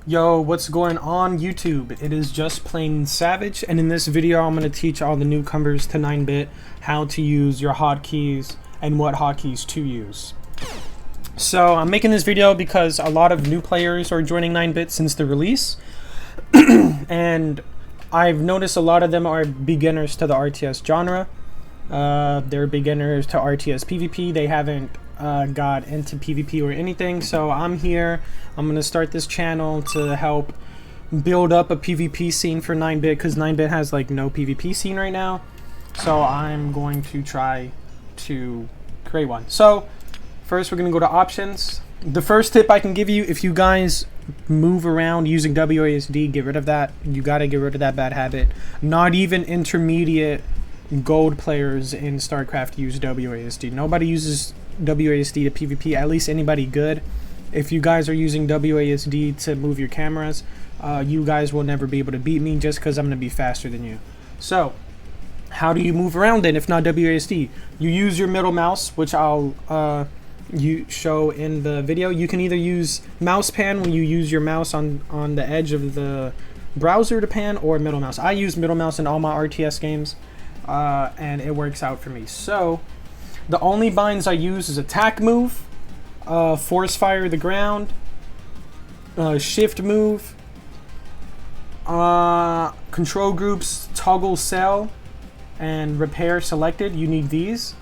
Yo, what's going on YouTube? It is JustPlainSavage, and in this video I'm going to teach all the newcomers to 9-bit how to use your hotkeys and what hotkeys to use. So I'm making this video because a lot of new players are joining 9-bit since the release, and I've noticed a lot of them are beginners to the RTS genre. They're beginners to RTS PvP. They haven't got into PvP or anything, so I'm here. I'm gonna start this channel to help build up a PvP scene for 9-bit, because 9-bit has like no PvP scene right now, so I'm going to try to create one. So first we're gonna go to options. The first tip I can give you, if you guys move around using WASD, get rid of that. You gotta get rid of that bad habit. Not even intermediate gold players in StarCraft use WASD. Nobody uses WASD to PvP, at least anybody good. If you guys are using WASD to move your cameras, you guys will never be able to beat me just because I'm going to be faster than you. So how do you move around then if not WASD? You use your middle mouse, which I'll show in the video. You can either use mouse pan when you use your mouse on the edge of the browser to pan, or middle mouse. I use middle mouse in all my RTS games, and it works out for me. So the only binds I use is attack move, force fire the ground, shift move, control groups, toggle cell, and repair selected. You need these.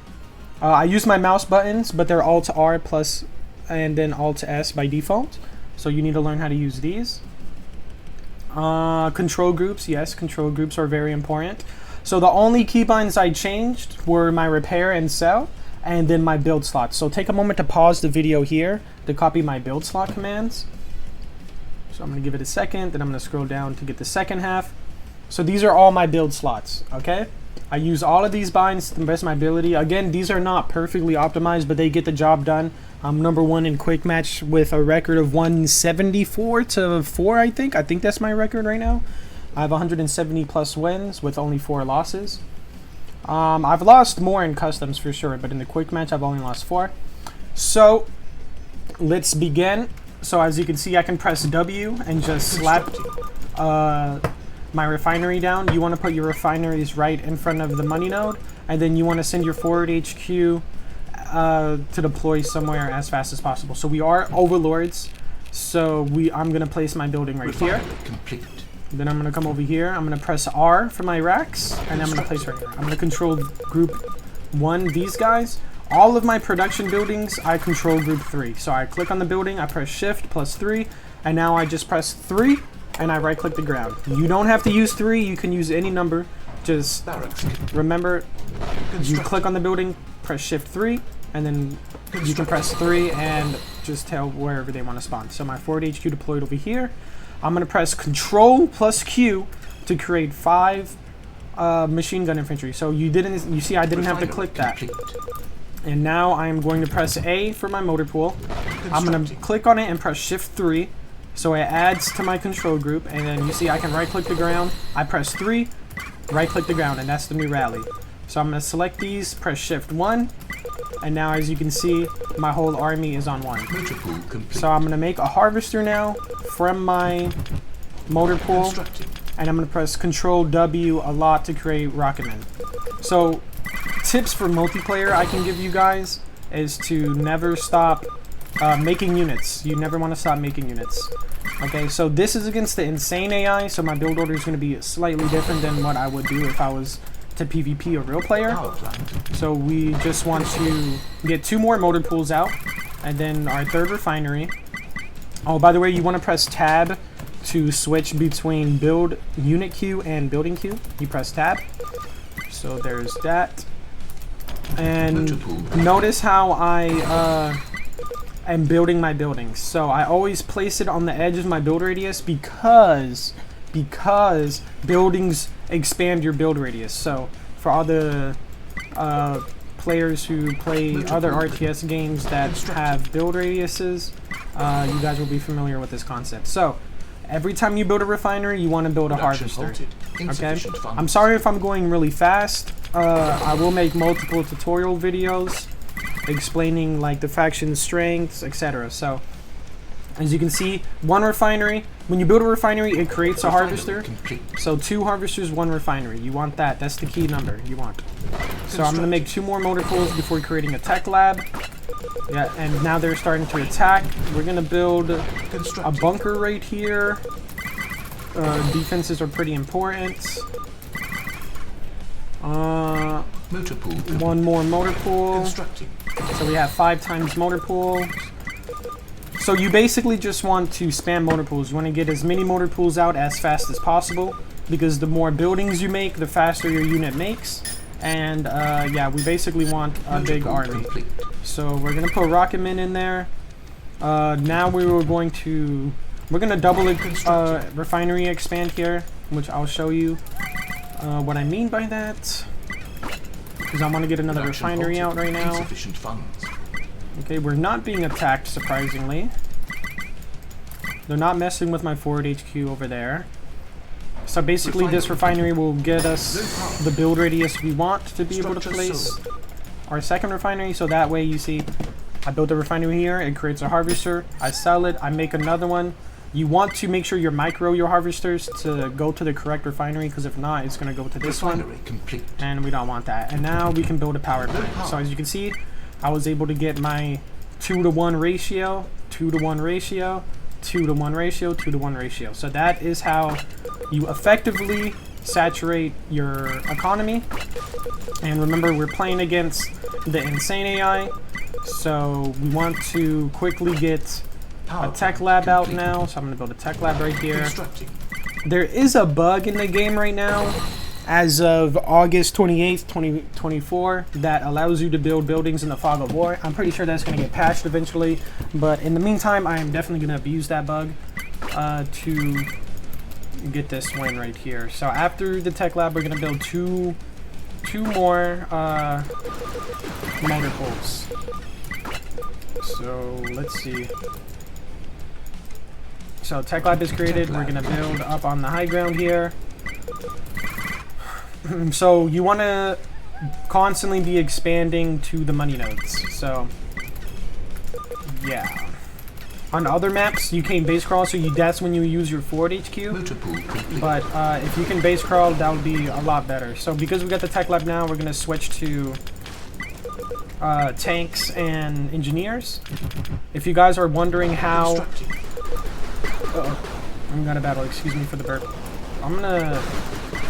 I use my mouse buttons, but they're Alt R plus and then Alt S by default. So you need to learn how to use these. Control groups, yes, control groups are very important. So the only keybinds I changed were my repair and sell, and then my build slots. So take a moment to pause the video here to copy my build slot commands. So I'm gonna give it a second, then I'm gonna scroll down to get the second half. So these are all my build slots, okay? I use all of these binds to the best of my ability. Again, these are not perfectly optimized, but they get the job done. I'm #1 in quick match with a record of 174-4, I think. I think that's my record right now. I have 170 plus wins with only 4 losses. I've lost more in customs for sure, but in the quick match I've only lost 4. So let's begin. So as you can see, I can press W and just slap my refinery down. You want to put your refineries right in front of the money node, and then you want to send your forward HQ to deploy somewhere as fast as possible. So we are overlords, so I'm gonna place my building right here. Complete. Then I'm gonna come over here. I'm gonna press R for my racks, and I'm gonna place right here. I'm gonna control group 1 these guys. All of my production buildings I control group 3. So I click on the building, I press shift plus 3, and now I just press 3 and I right click the ground. You don't have to use 3, you can use any number. Just remember, you click on the building, press shift 3, and then you can press 3 and just tell wherever they want to spawn. So my forward HQ deployed over here. I'm going to press Control plus Q to create 5 machine gun infantry. So you see I didn't have to click that. And now I'm going to press A for my motor pool. I'm going to click on it and press Shift 3. So it adds to my control group, and then you see I can right click the ground. I press 3, right click the ground, and that's the new rally. So I'm going to select these, press Shift 1, and now as you can see, my whole army is on 1. So I'm going to make a harvester now from my motor pool, and I'm going to press Control W a lot to create rocketmen. So tips for multiplayer I can give you guys is to never stop making units. You never want to stop making units. Okay, so this is against the insane AI, so my build order is going to be slightly different than what I would do if I was to PvP a real player. So we just want to get 2 more motor pools out, and then our 3rd refinery. Oh, by the way, you want to press tab to switch between build unit queue and building queue. You press tab. So there's that. And notice how I am building my buildings. So I always place it on the edge of my build radius because buildings expand your build radius. So for all the players who play other RTS games that have build radiuses, you guys will be familiar with this concept. So every time you build a refinery, you want to build a harvester. Okay? I'm sorry if I'm going really fast. I will make multiple tutorial videos explaining like the faction strengths, etc. So As you can see, one refinery. When you build a refinery, it creates a harvester. Complete. So 2 harvesters, 1 refinery. You want that. That's the key number you want. So I'm going to make 2 more motor pools before creating a tech lab. Yeah, and now they're starting to attack. We're going to build a bunker right here. Defenses are pretty important. Motor pool. 1 more motor pool. Constructing. So we have 5 times motor pool. So you basically just want to spam motor pools. You want to get as many motor pools out as fast as possible, because the more buildings you make, the faster your unit makes. And yeah, we basically want a big army. So we're gonna put rocketmen in there. Now we're gonna double the refinery expand here, which I'll show you what I mean by that, because I want to get another refinery out right now. Insufficient funds. Okay, we're not being attacked, surprisingly. They're not messing with my forward HQ over there. So basically this refinery will get us the build radius we want to be able to place our second refinery. So that way, you see, I built a refinery here, it creates a harvester, I sell it, I make another one. You want to make sure you micro your harvesters to go to the correct refinery, because if not, it's going to go to this one. Complete. And we don't want that. And now we can build a power plant. So as you can see, I was able to get my 2-to-1 ratio, 2-to-1 ratio, 2-to-1 ratio, 2-to-1 ratio. So that is how you effectively saturate your economy. And remember, we're playing against the insane AI, so we want to quickly get a tech lab out now. So I'm going to build a tech lab right here. There is a bug in the game right now, as of August 28th, 2024, that allows you to build buildings in the fog of war. I'm pretty sure that's going to get patched eventually, but in the meantime, I am definitely going to abuse that bug to get this win right here. So after the tech lab, we're going to build two more motor pools. So let's see. So tech lab is created. We're going to build up on the high ground here. So you want to constantly be expanding to the money nodes. So yeah, on other maps you can base crawl, so that's when you use your forward HQ. But if you can base crawl, that would be a lot better. So because we got the tech lab now, we're gonna switch to tanks and engineers. If you guys are wondering how, I'm gonna battle. Excuse me for the burp. I'm gonna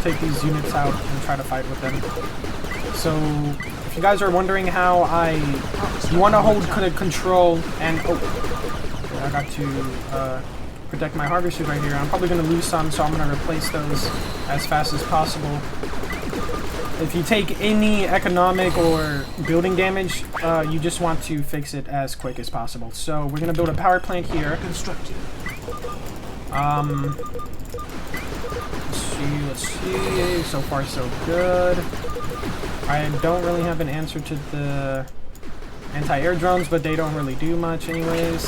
take these units out and try to fight with them. So if you guys are wondering how you want to hold control, and I got to protect my harvesters right here. I'm probably going to lose some, so I'm going to replace those as fast as possible. If you take any economic or building damage, you just want to fix it as quick as possible. So we're going to build a power plant here. Let's see. So far, so good. I don't really have an answer to the anti-air drones, but they don't really do much anyways.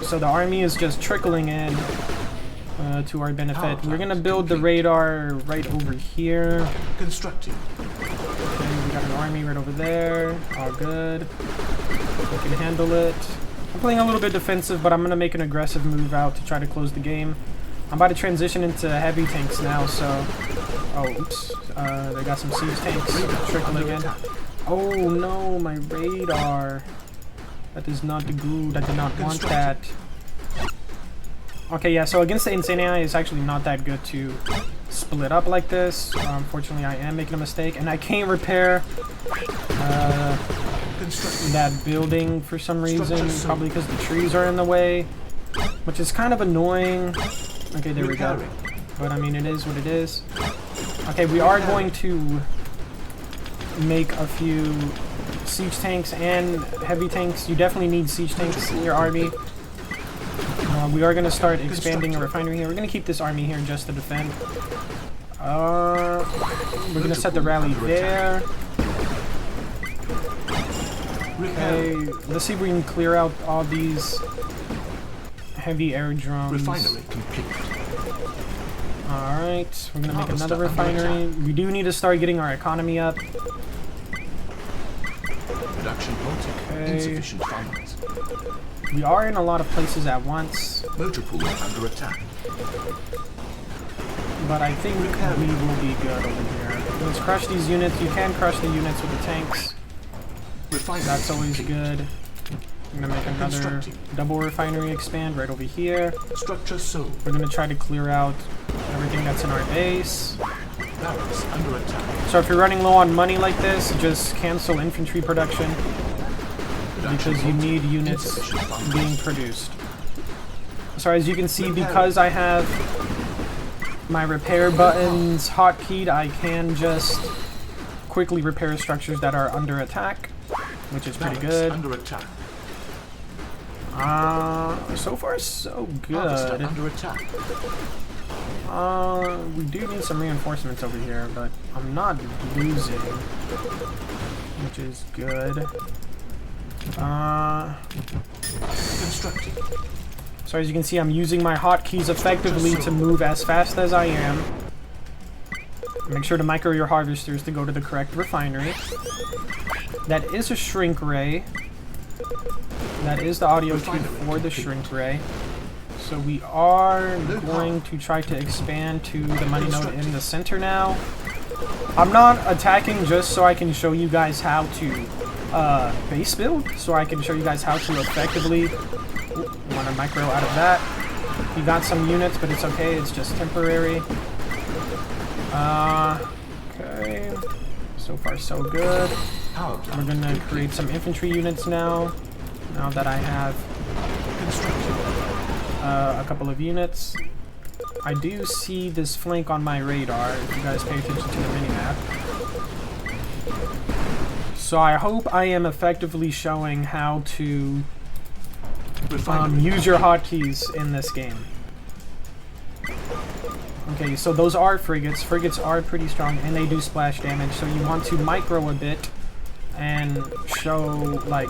So the army is just trickling in to our benefit. We're gonna build the radar right over here. Constructing. Okay, we got an army right over there. All good. We can handle it. I'm playing a little bit defensive, but I'm gonna make an aggressive move out to try to close the game. I'm about to transition into heavy tanks now, so... Oh, oops. They got some siege tanks trickling in. Oh no, my radar. That is not good. I did not want that. Okay, yeah, so against the insane AI, it's actually not that good to split up like this. Unfortunately, I am making a mistake, and I can't repair that building for some reason. Probably because the trees are in the way, which is kind of annoying. Okay, there we go. But I mean, it is what it is. Okay, we are going to make a few siege tanks and heavy tanks. You definitely need siege tanks in your army. We are going to start expanding a refinery here. We're going to keep this army here just to defend. We're going to set the rally there. Okay, let's see if we can clear out all these heavy air drones. Refinery complete. Alright, we're gonna make another refinery. We do need to start getting our economy up. Production point. Okay. Insufficient funds. We are in a lot of places at once, Motor pool under attack. but I think we will be good over here. Let's crush these units. You can crush the units with the tanks. Refinery That's always complete. good. I'm gonna make another Constructing. double refinery expand right over here. Structure sold. We're gonna try to clear out everything that's in our base. Barracks under attack. So if you're running low on money like this, just cancel infantry production because you need units Insufficient funds. being produced. So as you can see, because I have my repair buttons hotkeyed, I can just quickly repair structures that are under attack, which is pretty Barracks good. under attack. So far so Harvester good. under attack. We do need some reinforcements over here, but I'm not losing, which is good. Constructing. So as you can see, I'm using my hotkeys effectively to move as fast as I am. Make sure to micro your harvesters to go to the correct refinery. That is a shrink ray. That is the audio key for the shrink ray. So we are going to try to expand to the money node in the center now. I'm not attacking just so I can show you guys how to base build, so I can show you guys how to effectively want to micro out of that. You got some units, but it's okay, it's just temporary. Okay, so far so good. Power We're plant gonna complete. create some infantry units now that I have Constructing. a couple of units. I do see this flank on my radar, if you guys pay attention to the minimap. So I hope I am effectively showing how to Refinery. use your hotkeys in this game. Okay, so those are frigates. Frigates are pretty strong and they do splash damage, so you want to micro a bit and show, like,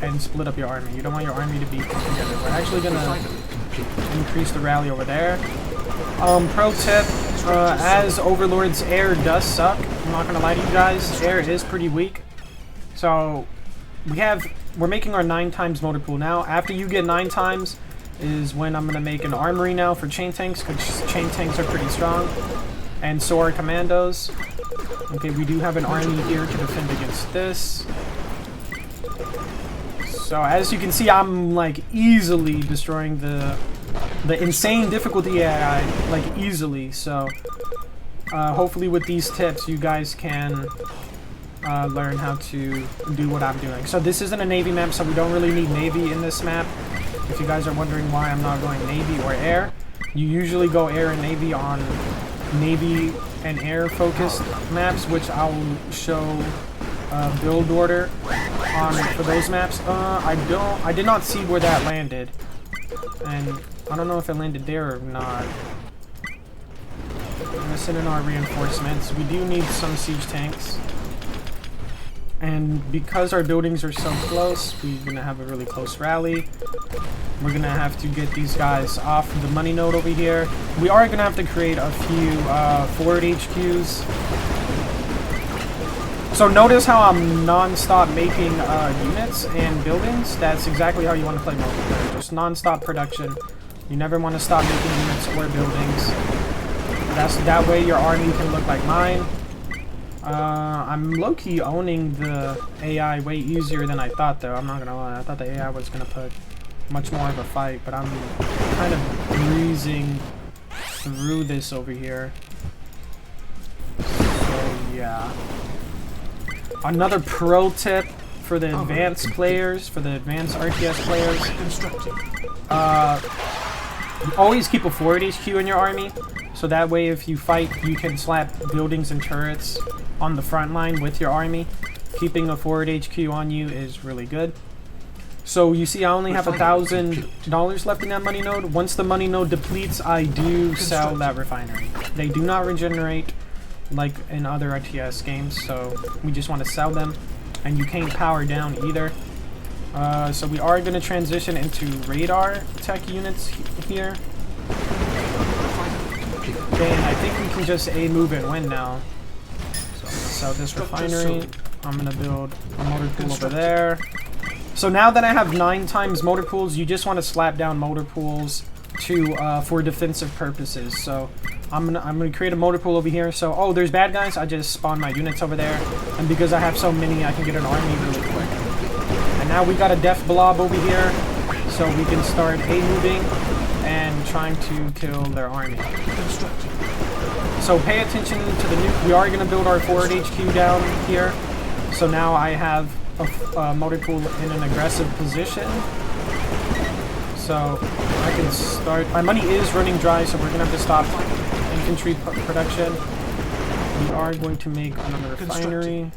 and split up your army. You don't want your army to be put together. We're actually gonna Refinery complete. increase the rally over there. Pro tip, as Overlord's air does suck, I'm not gonna lie to you guys, air is pretty weak. So we're making our 9 times motor pool now. After you get 9 times is when I'm gonna make an armory now for chain tanks, because chain tanks are pretty strong. And so are commandos. Okay, we do have an army here to defend against this. So as you can see, I'm like easily destroying the insane difficulty AI, like easily. So hopefully with these tips, you guys can learn how to do what I'm doing. So this isn't a Navy map, so we don't really need Navy in this map. If you guys are wondering why I'm not going Navy or air, you usually go air and Navy on Navy and air focused maps, which I'll show build order on for those maps. I did not see where that landed, and I don't know if it landed there or not. I'm gonna send in our reinforcements. We do need some siege tanks, and because our buildings are so close, we're gonna have a really close rally. We're gonna have to get these guys off the money node over here. We are gonna have to create a few forward HQs. So notice how I'm non-stop making units and buildings. That's exactly how you want to play multiplayer. Just non-stop production. You never want to stop making units or buildings. That way your army can look like mine. I'm low-key owning the AI way easier than I thought, though. I'm not gonna lie. I thought the AI was gonna put much more of a fight, but I'm kind of breezing through this over here. So yeah. Another pro tip for the advanced players, for the advanced RTS players, Constructing. always keep a forward HQ in your army, so that way if you fight, you can slap buildings and turrets on the front line with your army. Keeping a forward HQ on you is really good. So you see I only have $1,000 left in that money node. Once the money node depletes, I do sell that refinery. They do not regenerate like in other RTS games, so we just want to sell them. And you can't power down either. So we are going to transition into radar tech units here. Okay, and I think we can just A move and win now. So I'm going to sell this refinery. I'm going to build a motor pool over there. So now that I have 9 times motor pools, you just want to slap down motor pools to for defensive purposes. So I'm gonna create a motor pool over here. So oh, there's bad guys. I just spawn my units over there, and because I have so many, I can get an army really quick. And now we got a death blob over here, so we can start moving and trying to kill their army. So pay attention to the nuke. We are gonna build our forward HQ down here. So now I have a motor pool in an aggressive position. So I can start. My money is running dry, so we're gonna have to stop infantry production. We are going to make another refinery.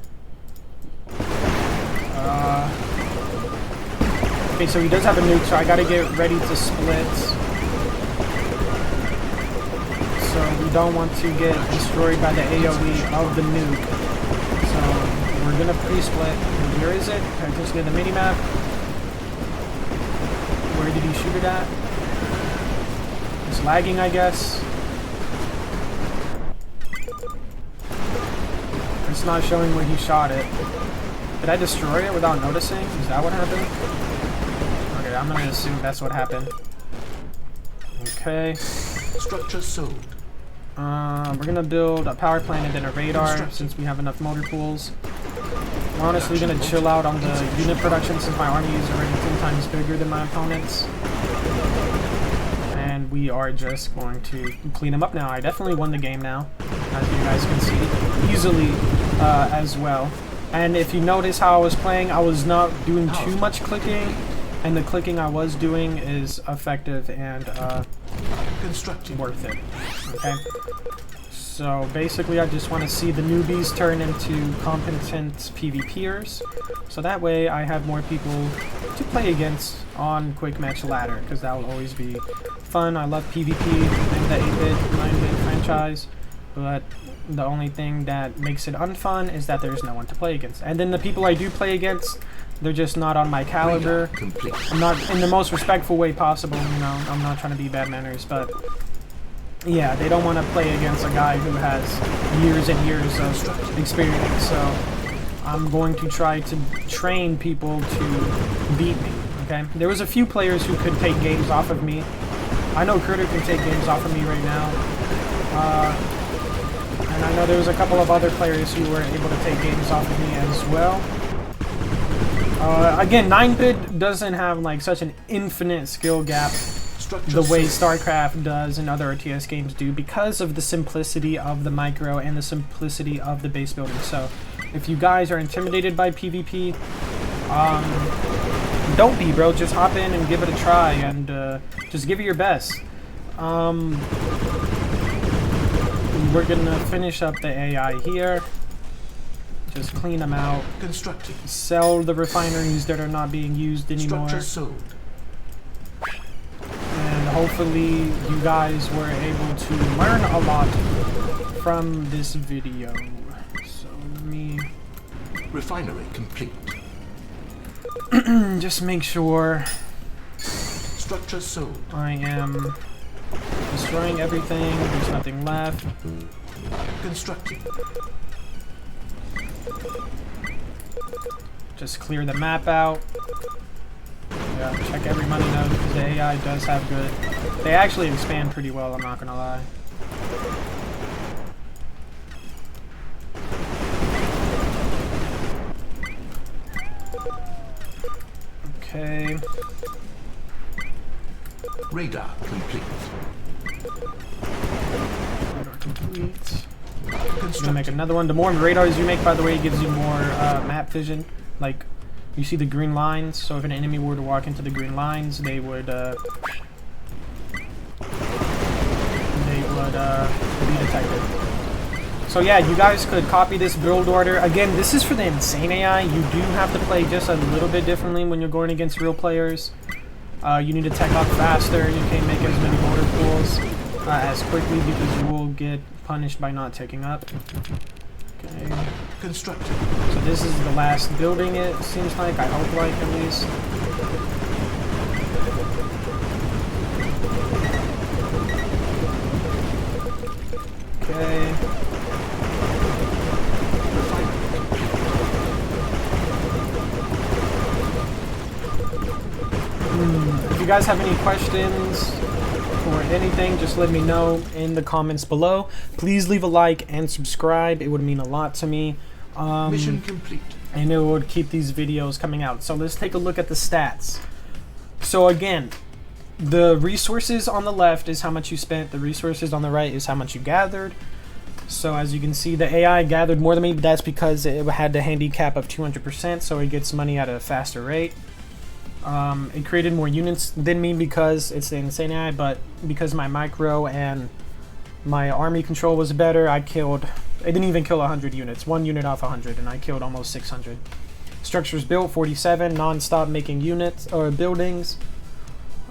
Okay, so he does have a nuke, so I gotta get ready to split. So we don't want to get destroyed by the AoE of the nuke. So we're gonna pre-split. Where is it? I just get the mini-map. Where did he shoot it at? It's lagging, I guess. It's not showing where he shot it. Did I destroy it without noticing? Is that what happened? Okay, I'm gonna assume that's what happened. Okay. Structure sold. We're gonna build a power plant and then a radar since we have enough motor pools. We're honestly gonna chill out on the unit production since my army is already 10 times bigger than my opponents. And we are just going to clean them up now. I definitely won the game now, as you guys can see, easily as well. And if you notice how I was playing, I was not doing too much clicking, and the clicking I was doing is effective and worth it. Okay? So basically I just want to see the newbies turn into competent PvPers, so that way I have more people to play against on Quick Match Ladder, because that will always be fun. I love PvP in the 8-bit, 9-bit franchise, but the only thing that makes it unfun is that there's no one to play against. And then the people I do play against, they're just not on my caliber. I'm not in the most respectful way possible, you know, I'm not trying to be bad manners, but yeah, they don't want to play against a guy who has years and years of experience, so I'm going to try to train people to beat me, okay? There was a few players who could take games off of me. I know Critter can take games off of me right now. And I know there was a couple of other players who were able to take games off of me as well. Again, 9-bit doesn't have like such an infinite skill gap the way StarCraft does and other RTS games do, because of the simplicity of the micro and the simplicity of the base building. So if you guys are intimidated by PvP, don't be, bro. Just hop in and give it a try, and just give it your best. We're gonna finish up the AI here. Just clean them out. Sell the refineries that are not being used anymore. And hopefully you guys were able to learn a lot from this video. So let me... Refinery complete. Just make sure Structure sold. I am destroying everything. There's nothing left. Constructing. Just clear the map out. Yeah, check every money node because the AI does have good. They actually expand pretty well, I'm not gonna lie. Okay. Radar complete. Radar complete. I'm gonna make another one. The more radars you make, by the way, it gives you more map vision. Like, you see the green lines, so if an enemy were to walk into the green lines, they would be detected. So yeah, you guys could copy this build order. Again, this is for the insane AI. You do have to play just a little bit differently when you're going against real players. You need to tech up faster. You can't make as many motor pools as quickly because you will get punished by not taking up. Okay. Constructed. So this is the last building, it seems like. I hope like, at least. Okay. guys have any questions or anything, just let me know in the comments below. Please leave a like and subscribe. It would mean a lot to me. Mission complete. And it would keep these videos coming out. So let's take a look at the stats. So again, the resources on the left is how much you spent. The resources on the right is how much you gathered. So as you can see, the AI gathered more than me, but that's because it had the handicap of 200%, so it gets money at a faster rate. It created more units than me because it's the insane AI, but because my micro and my army control was better, I didn't even kill 100 units, 1 unit off 100, and I killed almost 600. Structures built 47, non-stop making units or buildings,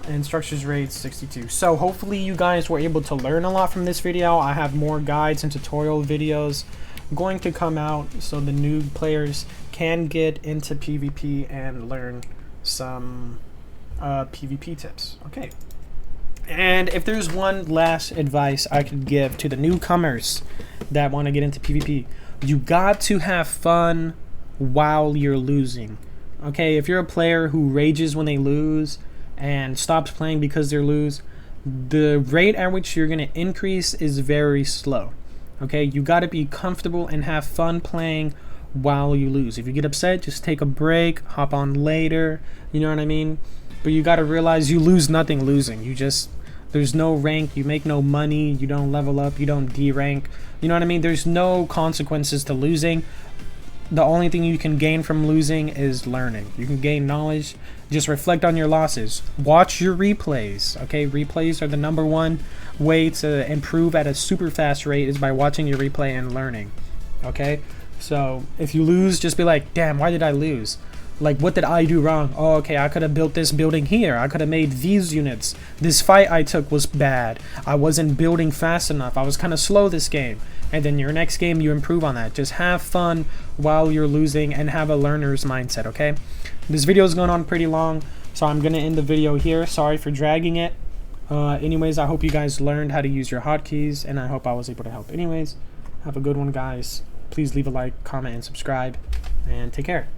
and structures raised 62. So hopefully you guys were able to learn a lot from this video. I have more guides and tutorial videos going to come out so the new players can get into PvP and learn some PvP tips. Okay. And if there's one last advice I could give to the newcomers that want to get into PvP, you got to have fun while you're losing. Okay, if you're a player who rages when they lose and stops playing because they lose, the rate at which you're going to increase is very slow. Okay, you got to be comfortable and have fun playing while you lose. If you get upset, just take a break, hop on later, you know what I mean? But you got to realize you lose nothing losing. There's no rank, you make no money, you don't level up, you don't D-rank. You know what I mean? There's no consequences to losing. The only thing you can gain from losing is learning. You can gain knowledge. Just reflect on your losses. Watch your replays, okay? Replays are the #1 way to improve at a super fast rate is by watching your replay and learning, okay? So if you lose, just be like, damn, why did I lose? Like, what did I do wrong? Oh, okay, I could have built this building here. I could have made these units. This fight I took was bad. I wasn't building fast enough. I was kind of slow this game. And then your next game, you improve on that. Just have fun while you're losing and have a learner's mindset, okay? This video is going on pretty long, so I'm going to end the video here. Sorry for dragging it. Anyways, I hope you guys learned how to use your hotkeys, and I hope I was able to help. Anyways, have a good one, guys. Please leave a like, comment, and subscribe, and take care.